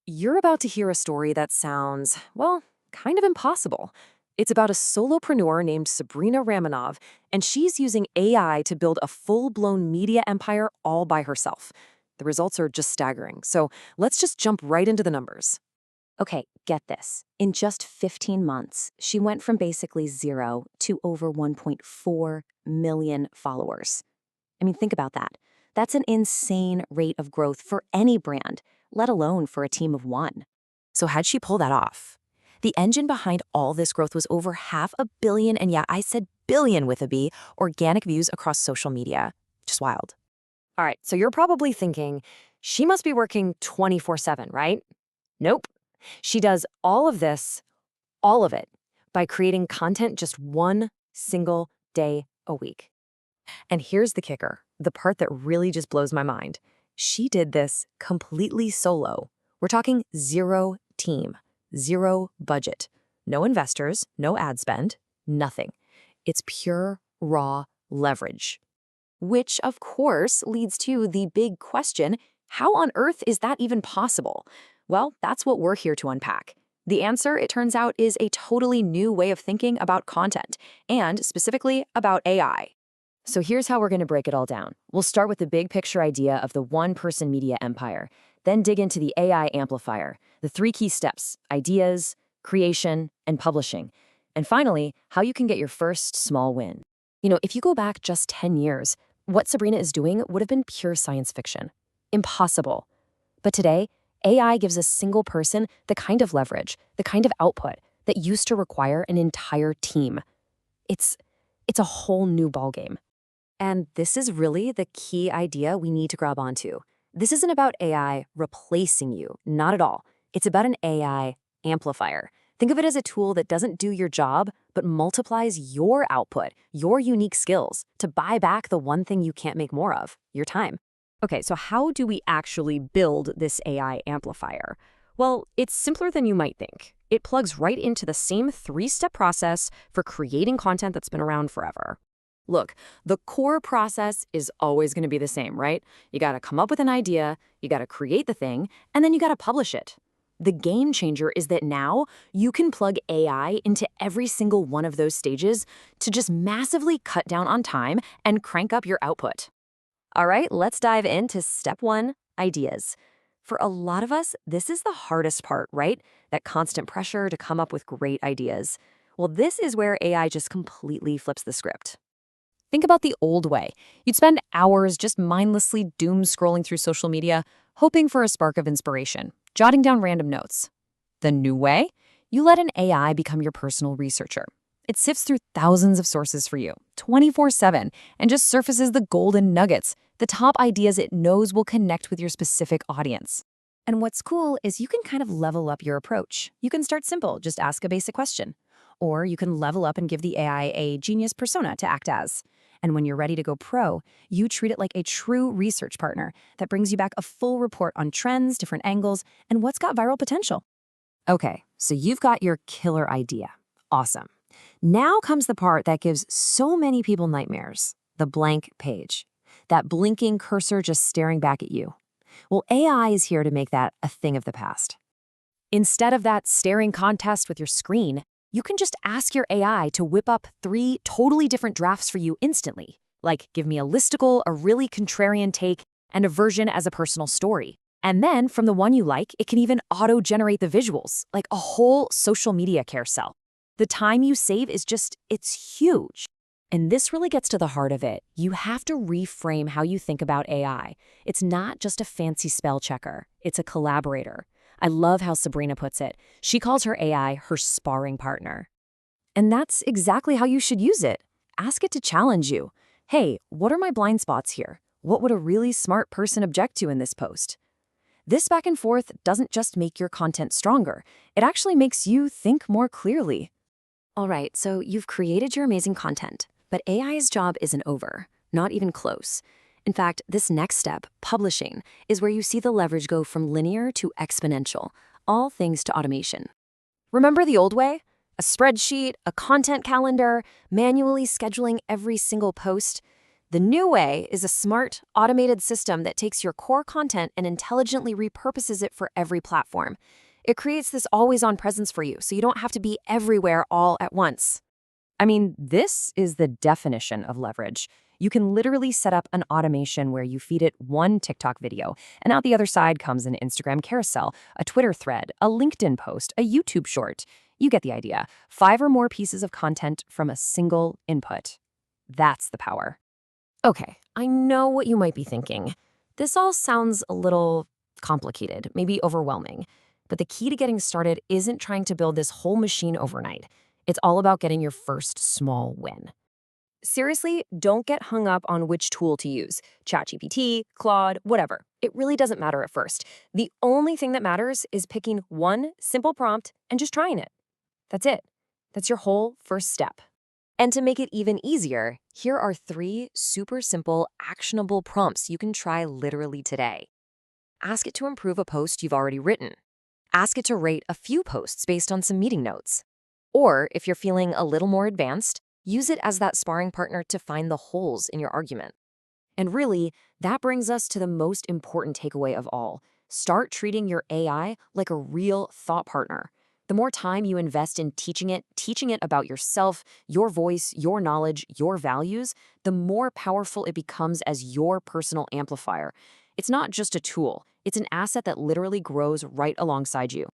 You're about to hear a story that sounds, well, kind of impossible. It's about a solopreneur named Sabrina Ramanov, and she's using AI to build a full-blown media empire all by herself. The results are just staggering. So let's just jump right into the numbers. Okay, get this. In just 15 months, she went from basically zero to over 1.4 million followers. I mean, think about that. That's an insane rate of growth for any brand, let alone for a team of one. So how'd she pull that off? The engine behind all this growth was over 500 million, and yeah, I said billion with a B, organic views across social media. Just wild. All right, so you're probably thinking, she must be working 24/7, right? Nope. She does all of this, all of it, by creating content just one single day a week. And here's the kicker, the part that really just blows my mind. She did this completely solo. We're talking zero team, zero budget, no investors, no ad spend, nothing. It's pure, raw leverage. Which, of course, leads to the big question, how on earth is that even possible? Well, that's what we're here to unpack. The answer, it turns out, is a totally new way of thinking about content, and specifically about AI. So here's how we're going to break it all down. We'll start with the big picture idea of the one-person media empire, then dig into the AI amplifier, the three key steps: ideas, creation, and publishing. And finally, how you can get your first small win. If you go back just 10 years, what Sabrina is doing would have been pure science fiction. Impossible. But today, AI gives a single person the kind of leverage, the kind of output that used to require an entire team. It's a whole new ballgame. And this is really the key idea we need to grab onto. This isn't about AI replacing you, not at all. It's about an AI amplifier. Think of it as a tool that doesn't do your job, but multiplies your output, your unique skills, to buy back the one thing you can't make more of, your time. Okay, so how do we actually build this AI amplifier? Well, it's simpler than you might think. It plugs right into the same three-step process for creating content that's been around forever. Look, the core process is always going to be the same, right? You got to come up with an idea, you got to create the thing, and then you got to publish it. The game changer is that now you can plug AI into every single one of those stages to just massively cut down on time and crank up your output. All right, let's dive into step one, ideas. For a lot of us, this is the hardest part, right? That constant pressure to come up with great ideas. Well, this is where AI just completely flips the script. Think about the old way. You'd spend hours just mindlessly doom scrolling through social media, hoping for a spark of inspiration, jotting down random notes. The new way? You let an AI become your personal researcher. It sifts through thousands of sources for you, 24/7, and just surfaces the golden nuggets, the top ideas it knows will connect with your specific audience. And what's cool is you can kind of level up your approach. You can start simple, just ask a basic question. Or you can level up and give the AI a genius persona to act as. And when you're ready to go pro, you treat it like a true research partner that brings you back a full report on trends, different angles, and what's got viral potential. Okay, so you've got your killer idea. Awesome. Now comes the part that gives so many people nightmares, the blank page. That blinking cursor just staring back at you. Well, AI is here to make that a thing of the past. Instead of that staring contest with your screen, you can just ask your AI to whip up 3 totally different drafts for you instantly. Like, give me a listicle, a really contrarian take, and a version as a personal story. And then, from the one you like, it can even auto-generate the visuals, like a whole social media carousel. The time you save is it's huge. And this really gets to the heart of it. You have to reframe how you think about AI. It's not just a fancy spell checker. It's a collaborator. I love how Sabrina puts it. She calls her AI her sparring partner. And that's exactly how you should use it. Ask it to challenge you. Hey, what are my blind spots here? What would a really smart person object to in this post? This back and forth doesn't just make your content stronger. It actually makes you think more clearly. All right, so you've created your amazing content, but AI's job isn't over, not even close. In fact, this next step, publishing, is where you see the leverage go from linear to exponential, all thanks to automation. Remember the old way? A spreadsheet, a content calendar, manually scheduling every single post? The new way is a smart, automated system that takes your core content and intelligently repurposes it for every platform. It creates this always-on presence for you, so you don't have to be everywhere all at once. I mean, this is the definition of leverage. You can literally set up an automation where you feed it one TikTok video, and out the other side comes an Instagram carousel, a Twitter thread, a LinkedIn post, a YouTube short. You get the idea. 5 or more pieces of content from a single input. That's the power. Okay, I know what you might be thinking. This all sounds a little complicated, maybe overwhelming. But the key to getting started isn't trying to build this whole machine overnight. It's all about getting your first small win. Seriously, don't get hung up on which tool to use. ChatGPT, Claude, whatever. It really doesn't matter at first. The only thing that matters is picking one simple prompt and just trying it. That's it. That's your whole first step. And to make it even easier, here are 3 super simple, actionable prompts you can try literally today. Ask it to improve a post you've already written. Ask it to rate a few posts based on some meeting notes. Or, if you're feeling a little more advanced, use it as that sparring partner to find the holes in your argument. And really, that brings us to the most important takeaway of all. Start treating your AI like a real thought partner. The more time you invest in teaching it about yourself, your voice, your knowledge, your values, the more powerful it becomes as your personal amplifier. It's not just a tool, it's an asset that literally grows right alongside you.